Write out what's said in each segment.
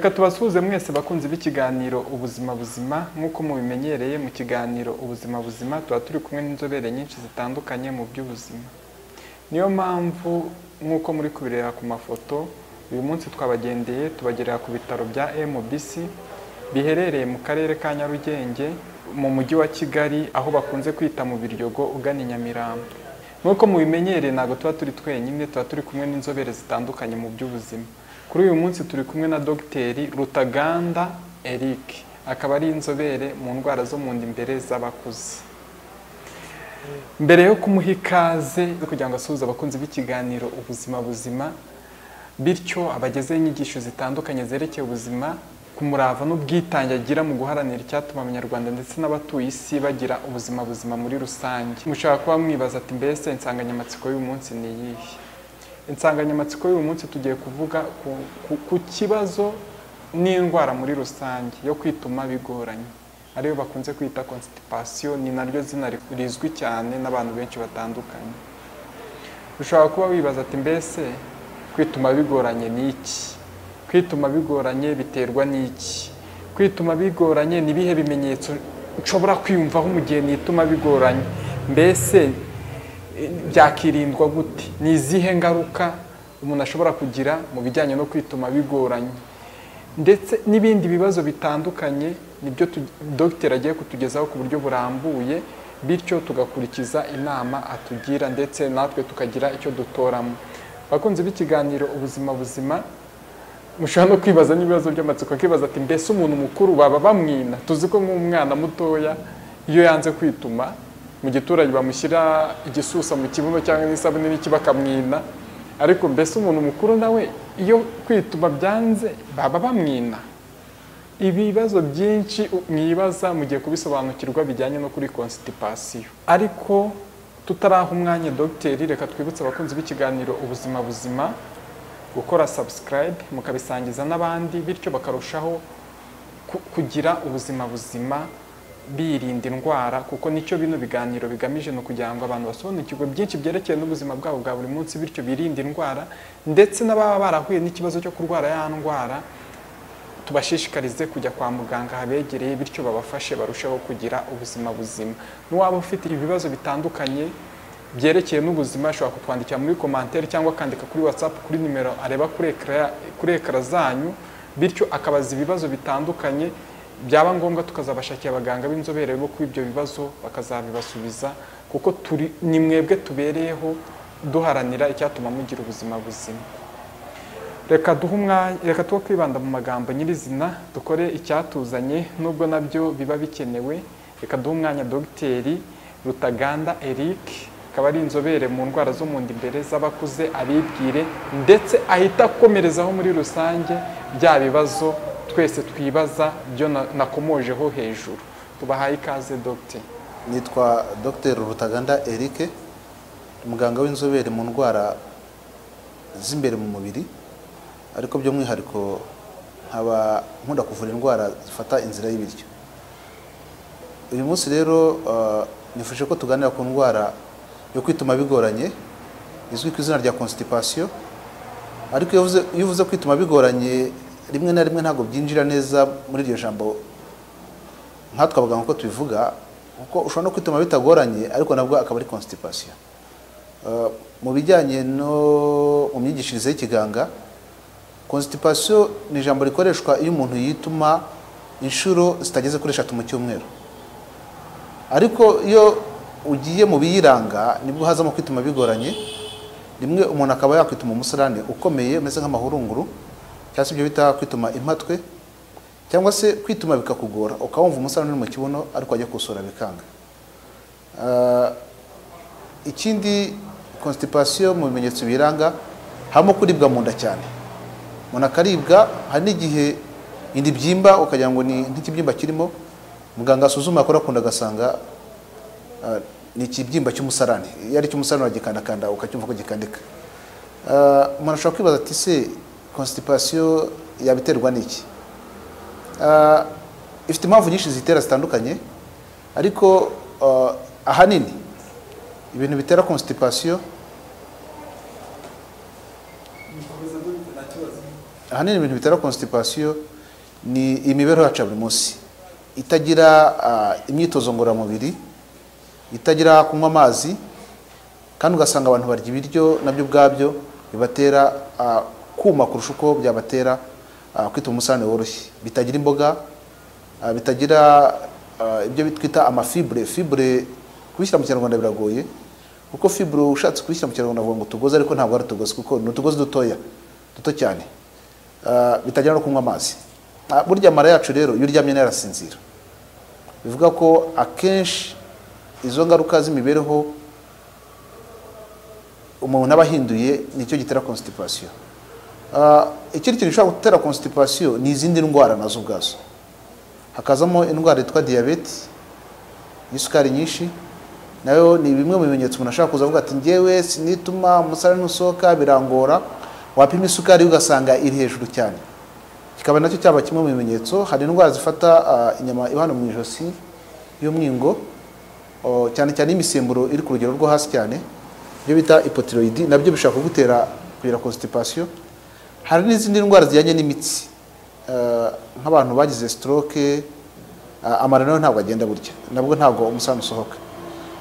Reka tubasuhuze mwese bakunzi b'ikiganiro ubuzima buzima. Nk'uko mubimenyereye mu kiganiro ubuzima buzima tuba turi kumwe n'inzobere nyinshi zitandukanye mu by'ubuzima. Niyo mpamvu nk'uko muri kubireba ku mafoto, uyu munsi twabagendeye tubagerera ku bitaro bya MBC biherereye mu karere ka Nyarugenge mu mujyi wa Kigali, aho bakunze kwita mu Biryogo ugana i Nyamirambo. Nk'uko mubimenyereye ntabwo tuba turi twenyine, tuba turi kumwe n'inzobere zitandukanye mu by'ubuzima. Kuri uyu munsi turi kumwe na Dr. Rutaganda Eric, akaba ari inzobere mu ndwara zo mu nda imbere z'abakuze. Mbere yo kumuha ikaze kugira ngo asuhuze abakunzi b'ikiganiro ubuzima buzima, bityo abagezeho inyigisho zitandukanye zerekeye ubuzima, kumurava n'ubwitange agira mu guharanira icyatuma Abanyarwanda ndetse n'abatuye isi bagira ubuzima buzima muri rusange. Mushobora kuba mwibaza ati mbese insanganyamatsiko y'uyu munsi ni iyihe? Insanganyamatsiko y'uyu munsi tugiye kuvuga ku kibazo n'indwara muri rusange yo kwituma bigoranye, ariyo bakunze kwita constipation. Ni naryo zina rizwi cyane n'abantu benshi batandukanye. Ushobora kuba wibaza ati mbese kwituma bigoranye ni iki? Kwituma bigoranye biterwa n'iki? Kwituma bigoranye ni bihe bimenyetso nshobora kwiyumvaho mu gihe nituma bigoranye? Mbese byakirindwa gute? Ni izihe ngaruka umuntu ashobora kugira mu bijyanye no kwituma bigoranye? Ndetse n'ibindi bibazo bitandukanye nibyo Dr. agiye kutugezaho ku buryo burambuye, bityo tugakurikiza inama atugira ndetse natwe tukagira icyo dutoramo. Bakunze b'ikiganiro ubuzima buzima, mushobora no kwibaza n'ibibazo by'amatsiko, akibaza ati mbese umuntu mukuru baba bamwina? Tuzi ko nk'umwana mutoya iyo yanze kwituma mu giturage bamushyira igisusa mu kibuno cyangwa n'isabune n'iki bakamwina, ariko mbese umuntu mukuru nawe iyo kwituma byanze baba bamwina? Ibibazo byinshi mwibaza mugiye kubisobanukirwa bijyanye no kuri constipation. Ariko tutaraha umwanya Dr. reka twibutse abakunzi b'ikiganiro ubuzima buzima gukora subscribe mukabisangiza n'abandi, bityo bakarushaho kugira ubuzima buzima birinda indwara, kuko nicyo bino biganiro bigamije no kugira ngo abantu basobanukirwe byinshi byerekeye n'ubuzima bwabo bwa buri munsi, bityo birinda indwara, ndetse n'ababa barahuye n'ikibazo cyo kurwara ya ndwara tubashishikarize kujya kwa muganga habegereye, bityo babafashe barushaho kugira ubuzima buzima. N'uwaba ufite ibibazo bitandukanye byerekeye n'ubuzima ashobora kutwandikira muri commentaire cyangwa akandika kuri WhatsApp kuri nimero areba kuri ekara zanyu, bityo akabaza ibibazo bitandukanye, byaba ngombwa tukazabashakira abaganga b'inzobere bo kuri ibyo bibazo bakazabibasubiza, kuko ni mwebwe tubereyeho duharanira icyatuma mugira ubuzima buzima. Reka tuba kwibanda mu magambo nyirizina, dukore icyatuzanye nubwo nabyo biba bikenewe. Reka duhe umwanya Dr. Rutaganda Eric, akaba ari inzobere mu ndwara zo mu nda imbere z'abakuze, abibwire ndetse ahita akomerezaho muri rusange bya bibazo twese twibaza byo nakomojeho hejuru. Tubahaye ikaze Dr. Nitwa Dr. Rutaganda Eric, umuganga w'inzobere mu ndwara z'imbere mu mubiri, ariko by'umwihariko nkaba nkunda kuvura indwara zifata inzira y'ibiryo. Uyu munsi rero nifuje ko tuganira ku ndwara yo kwituma bigoranye izwi ku izina rya constipation, ariko iyo uvuze kwituma bigoranye rimwe na rimwe ntabwo byinjira neza muri iryo jambo nkatwe abaganga uko tubivuga, kuko ushobora no kwituma bitagoranye ariko nabwo akaba ari constipation. Mu bijyanye no mu myigishirize y'ikiganga, constipation ni ijambo rikoreshwa iyo umuntu yituma inshuro zitageze kuri 3 mu cyumweru, ariko iyo ugiye mu biyiranga nibwo hazamo kwituma bigoranye. Rimwe umuntu akaba yakwituma umusarane ukomeye umeze nk'amahurunguru, cyangwa se ibyo bita kwituma impatwe, cyangwa se kwituma bikakugora ukawumva umusarane uri mu kibuno ariko ajya kusura bikanga. Ikindi, constipation mu bimenyetso biranga harimo kuribwa mu nda cyane. Umuntu akaribwa, hari n'igihe indi byimba ukagira ngo ni nk'ikibyimba kirimo, muganga asuzuma akora kunda agasanga ni ikibyimba cy'umusarane. Iyo ari cy'umusarane uragikandakanda ukacyumva ko gikandika. Umuntu ashobora kwibaza ati se constipation yabiterwa n'iki? Ifite impamvu nyinshi zitera zitandukanye, ariko ahanini ibintu bitera constipation ahanini ibintu bitera constipation ni imibereho yacu ya buri munsi itagira imyitozo ngororamubiri, itagira kunywa amazi, kandi ugasanga abantu barya ibiryo nabyo ubwabyo bibatera kuma kurusha uko byabatera kwita umusarane woroshye, bitagira imboga, bitagira ibyo twita amafibre. Fibre kubishyira mu Kinyarwanda biragoye, kuko fibre ushatse kubishyira mu Kinyarwanda avuga ngo tugoze, ariko ntabwo ari tugoze kuko ni utugozi duto cyane, bitagira no kunywa amazi. Burya amara yacu rero iyo uryamye narasinzira, bivuga ko akenshi izo ngaruka z'imibereho umuntu aba ahinduye nicyo gitera constipation. Ikindi kintu gishobora gutera constipation ni izindi ndwara nazo ubwazo, hakazamo indwara yitwa diyabete y'isukari nyinshi, nayo ni bimwe mu bimenyetso umuntu ashaka kuza avuga ati ngewe sinituma umusarane usohoka, birangora. Wapima isukari ugasanga iri hejuru cyane, kikaba nacyo cyaba kimwe mu bimenyetso. Hari indwara zifata inyama ibana mu ijosi y'umwingo, cyane cyane imisemburo iri ku rugero rwo hasi cyane, ibyo bita hypothyroid, nabyo bishobora kugutera kugira constipation. Hari n'izindi ndwara zijyanye n'imitsi, nk'abantu bagize stroke, amara nayo ntabwo agenda burya, nabwo ntabwo umusarane usohoka.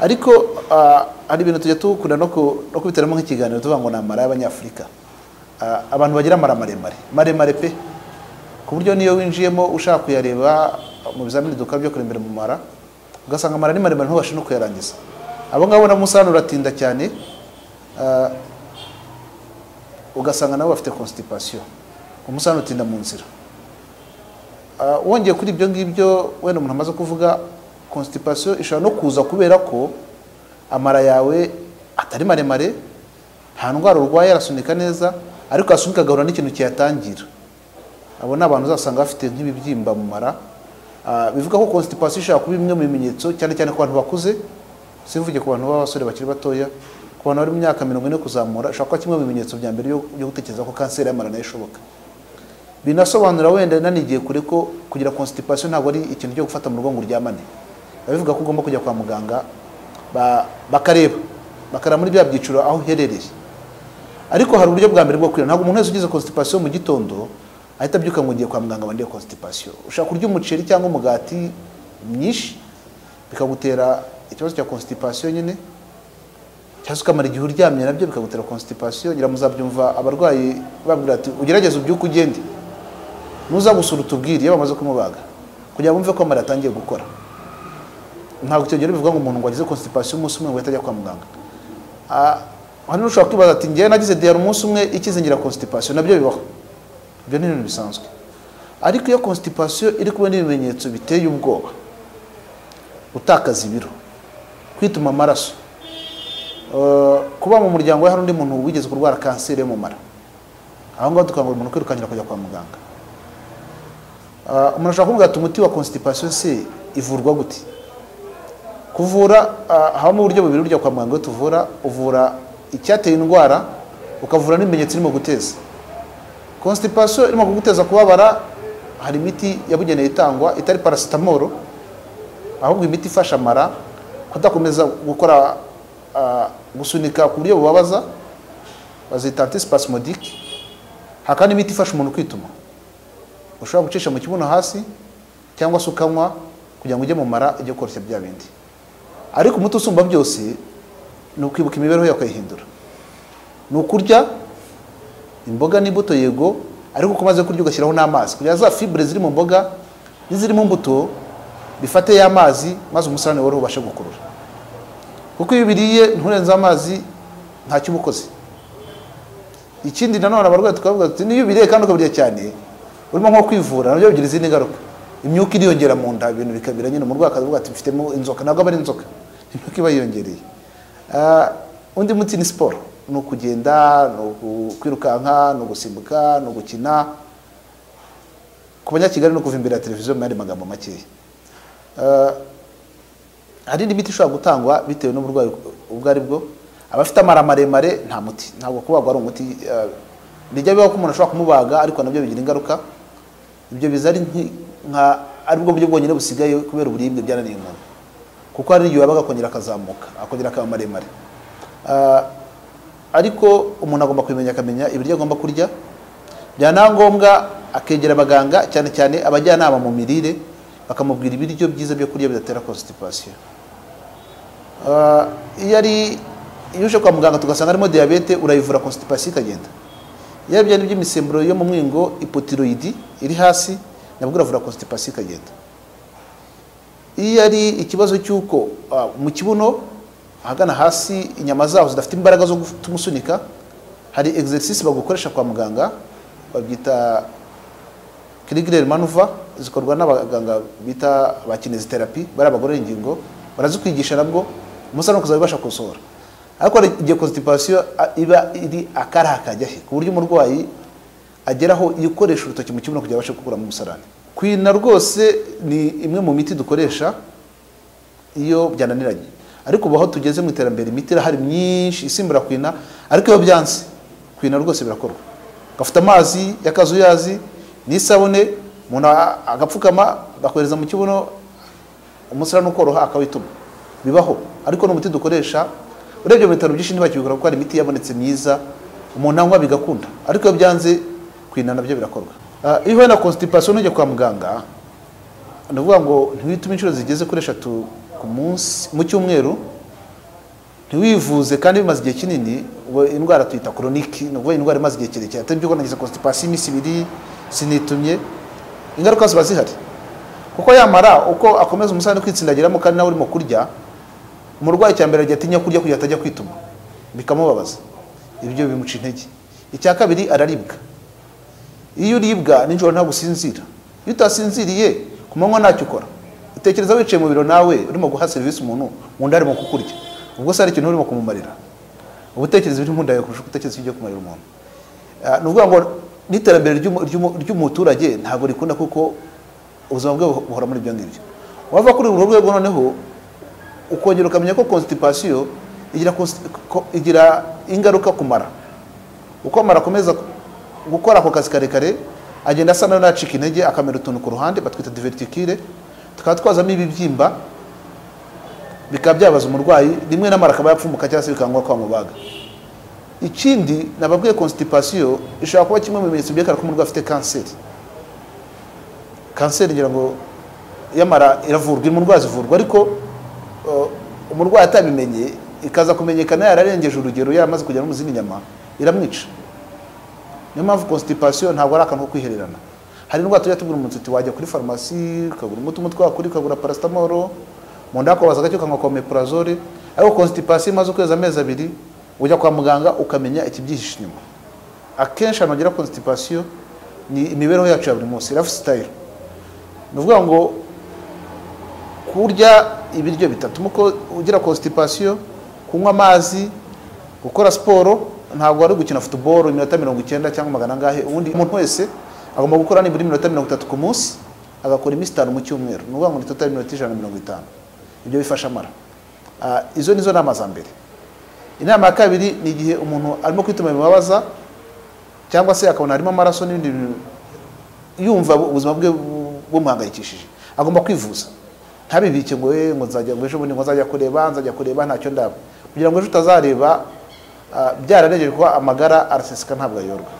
Ariko hari ibintu tujya tukunda no kubiteramo nk'ikiganiro tuvuga ngo ni amara y'Abanyafurika. Abantu bagira amara maremare pe, ku buryo niyo winjiyemo ushaka kuyareba mu bizamini dukora byo kurembera mu mara, ugasanga amara ni maremare ntubashe no kuyarangiza. Abo ngabo na umusarane uratinda cyane, ugasanga nabo bafite constipation, umusarane utinda mu nzira. Wongeye kuri ibyo ngibyo, wenda umuntu amaze kuvuga constipation ishobora no kuza kubera ko amara yawe atari maremare, nta ndwara urwaye, arasunika neza, ariko asunika agahura n'ikintu kiyatangira. Abo ni abantu uzasanga bafite nk'ibibyimba mu mara. Bivuga ko constipation ishobora kuba imwe mu bimenyetso, cyane cyane ku bantu bakuze, simvuge ku bantu b'abasore bakiri batoya, ku bantu bari mu myaka 40 kuzamura, ishobora kuba kimwe mu bimenyetso bya mbere byo gutekereza ko kanseri y'amara nayo ishoboka. Binasobanura wenda nanigiye kure ko kugira constipation ntabwo ari ikintu cyo gufata mu rugo ngo uryamane. Bivuga ko ugomba kujya kwa muganga bakareba muri bya byiciro aho uherereye. Ariko hari uburyo bwa mbere bwo kwira. Ntabwo umuntu wese ugize constipation mu gitondo ahita abyuka ngo ngiye kwa muganga bandiye constipation. Ushaka kurya umuceri cyangwa umugati myinshi bikagutera ikibazo cya constipation nyine, cyangwa ukamara igihe uryamye nabyo bikagutera constipation. Ngira muzabyumva abarwayi babwira ati ugerageze ubyuke ugende, nuza gusura utubwire iyo bamaze kumubaga, kugira ngo bumve ko amara atangiye gukora. Ntabwo cyo bivuga ngo umuntu ngo agize constipation umunsi umwe ngo ahita ajya kwa muganga. Hano ushobora kwibaza ati ngiye nagize diarrhée umunsi umwe ikize ngira constipation, nabyo bibaho. Ibyo ni ibintu bisanzwe. Ariko iyo constipation iri kuba n'ibimenyetso biteye ubwoba, utakaza ibiro, kwituma amaraso, kuba mu muryango we hari undi muntu wigeze kurwara kanseri yo mu mara, aho ngaho tukangurira umuntu kwirukankira kujya kwa muganga. Umuntu ashobora kuvuga ati umuti wa constipation se ivurwa gute? Kuvura habamo uburyo bubiri burya kwa muganga tuvura. Uvura icyateye indwara, ukavura n'ibimenyetso irimo guteza. Constipation irimo kuguteza kubabara, hari imiti yabugeneye itangwa itari paracetamol, ahubwo imiti ifasha amara kudakomeza gukora gusunika ku buryo bubabaza, bazita antispasmodique. Hakana imiti ifasha umuntu kwituma, ushobora gucisha mu kibuno hasi cyangwa se ukanywa kugira ngo ujye mu mara ujye koroshya bya bindi. Ariko umuti usumba byose ni ukwibuka imibereho yawe ukayihindura. Ni ukurya imboga n'imbuto yego, ariko ukomaze kurya ugashyiraho n'amazi, kugira za fibre ziri mu mboga n'iziri mu mbuto bifate y'amazi, maze umusarane wari ubashe gukurura. Kuko iyo biriye nturenza amazi nta cyo ubukoze. Ikindi nanone abarwayi tukavuga ati niyo biriye kandi ukabiriye cyane, urimo nko kwivura nabyo bigira izindi ngaruka. Imyuka iriyongera mu nda, ibintu bikabira nyine, umurwayi akavuga ati mfitemo inzoka, ntabwo aba ari inzoka, imyuka iba yiyongereye. Undi muti ni siporo, ni ukugenda, ni kwirukanka, ni ugusimbuka, ni ugukina. Ku Banyakigali no kuva imbere ya televiziyo mu yandi magambo makeya. Hari indi miti ishobora gutangwa bitewe n'uburwayi ubwo ari bwo. Abafite amara maremare nta muti, ntabwo kubagwa ari umuti. Bijya bibaho ko umuntu ashobora kumubaga, ariko nabyo bigira ingaruka. Ibyo biza ari ari bwo buryo bwonyine busigaye kubera uburibwe byananiye umuntu, kuko hari igihe yabaga akongera akazamuka, akongera akaba maremare. Ariko umuntu agomba kumenya, akamenya ibiryo agomba kurya. Byanangombwa akegera abaganga cyane cyane abajyanama mu mirire bakamubwira ibiryo byiza byo kurya bidatera constipation. Iyo uje kwa muganga tugasanga harimo diabete urayivura constipation ikagenda. Iyo byari by'imisemburo yo mu mwingo hypothyroid iri hasi nabwo uravura constipation ikagenda. Iyo ari ikibazo cy'uko mu kibuno ahagana hasi inyama zaho zidafite imbaraga zo gutumusunika, hari exercice bagukoresha kwa muganga babyita Kegel maneuver, zikorwa n'abaganga bita ba kinesiotherapy bari abagorora ingingo, barazikwigisha nabwo umusaruro kuzabibasha kusohora. Ariko igihe constipation iba iri akarakajya he ku buryo umurwayi ageraho ikoresha urutoki mu kibuno kugira abashe gukura mu musarane. Kwina rwose ni imwe mu miti dukoresha iyo byananiranye, ariko baho tugeze mu iterambere imiti irahari myinshi isimbura kwina, ariko iyo byanze kwina rwose birakorwa. Gafata amazi y'akazuyazi n'isabune umuntu agapfukama bakohereza mu kibuno umusarane ukoroha akawituma, bibaho. Ariko n'umuti dukoresha urebye mu bitaro byinshi ntibakibikora kuko hari imiti yabonetse myiza umuntu anywa bigakunda, ariko iyo byanze kwina nabyo birakorwa. Iyo wenda constipation ujya kwa muganga ndavuga ngo ntiwitume inshuro zigeze kuri 3 ku munsi mu cyumweru, ntiwivuze kandi bimaze igihe kinini, indwara tuyita chronique, no indwara imaze igihe kirekire, atari byo nagize constipation imisi 2 sinitumye, ingaruka ziba zihari kuko yamara uko akomeza umusarane kwitsindagiramo kandi nawe urimo kurya, umurwayi cyambere agiye atinya kurya kugira atajya kwituma bikamubabaza, ibyo bimuca intege. Icya kabiri araribwa. Iyo uribwa nijoro nta gusinzira, iyo utasinziriye ku manywa ntacyo ukora, utekereza wicaye mu biro nawe urimo guha service umuntu undi arimo kukurya, ubwo se ari ikintu urimo kumumarira, ubutekereza biri mu nda yawe kurusha utekereza ibyo kumarira umuntu. Nuvuga ngo n'iterambere ry'umuturage ntabwo rikunda kuko ubuzima bwe buhora muri ibyo ngibyo. Wava kuri uru rwego noneho ukongera ukamenya ko constipation igira ingaruka kumara. Uko amara akomeza gukora ako kazi karekare agenda asa nayo nacika intege, akamera utuntu ku ruhande batwita diverticule, tukaba twazamo ibibyimba bikaba byabaza umurwayi, rimwe n'amara akaba yapfumuka cyangwa se bikangwa kwa mubaga. Ikindi nababwiye constipation ishobora kuba kimwe mu bimenyetso byekara ko umurwayi afite kanseri. Kanseri ngira ngo yamara iravurwa, umurwayi zivurwa, ariko umurwayi atabimenye ikaza kumenyekana yararengeje urugero yaramaze kujya no mu zindi nyama iramwica. Niyo mpamvu constipation ntabwo ari akantu ko kwihererana. Hari indwara tujya tubwira umuntu uti wajya kuri farumasi ukagura umuti umutwe wakuri, ukagura paracetamol, mu nda akabaza gacyo ukanywa omeprazole, ariko constipation imaze ukwezi amezi 2 ujya kwa muganga ukamenya ikibyihishe inyuma. Akenshi anogira constipation ni imibereho yacu ya buri munsi, lifestyle. Nuvuga ngo kurya ibiryo bitatu muko ugira constipation, kunywa amazi, gukora siporo, ntabwo ari gukina football iminota 90 cyangwa magana ngahe. Ubundi umuntu wese agomba gukora nibura iminota 30 ku munsi, agakora imisi 5 mu cyumweru, nuvuga ngo ni total iminota 150. Ibyo bifasha amara. Izo nizo nama za mbere. Inama ya kabiri ni igihe umuntu arimo kwituma bibabaza cyangwa se akabona harimo amaraso n'ibindi yumva ubuzima bwe bumuhangayikishije, agomba kwivuza. Ntabibike ngo ngo nzajya ngo ejo bundi ngo nzajya kureba ntacyo ndaba, kugira ngo ejo utazareba byararegeje ko amagara araseseka ntabwo ayorwa.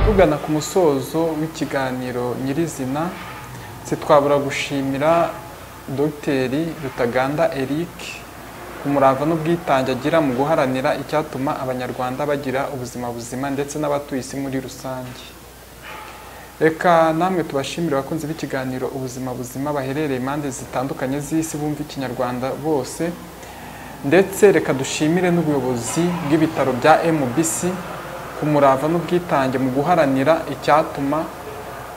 Tugana ku musozo w'ikiganiro nyirizina, twabura gushimira Dr. Rutaganda Eric ku murava n'ubwitange agira mu guharanira icyatuma abanyarwanda bagira ubuzima buzima ndetse n'abatuye isi muri rusange. Reka namwe tubashimire abakunzi b'ikiganiro ubuzima buzima baherereye impande zitandukanye z'isi bumva ikinyarwanda bose, ndetse reka dushimire n'ubuyobozi bw'ibitaro bya MBC ku murava n'ubwitange mu guharanira icyatuma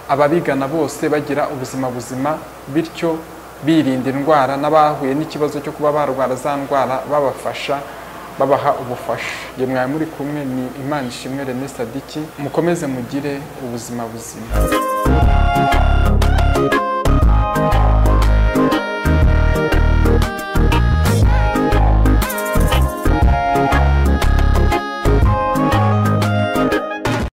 ababigana bose bagira ubuzima buzima, bityo birinda indwara n'abahuye n'ikibazo cyo kuba barwara za ndwara babafasha, babaha ubufasha. Ye mwari muri kumwe ni Imanishimwe René Sadiki, mukomeze mugire ubuzima buzima.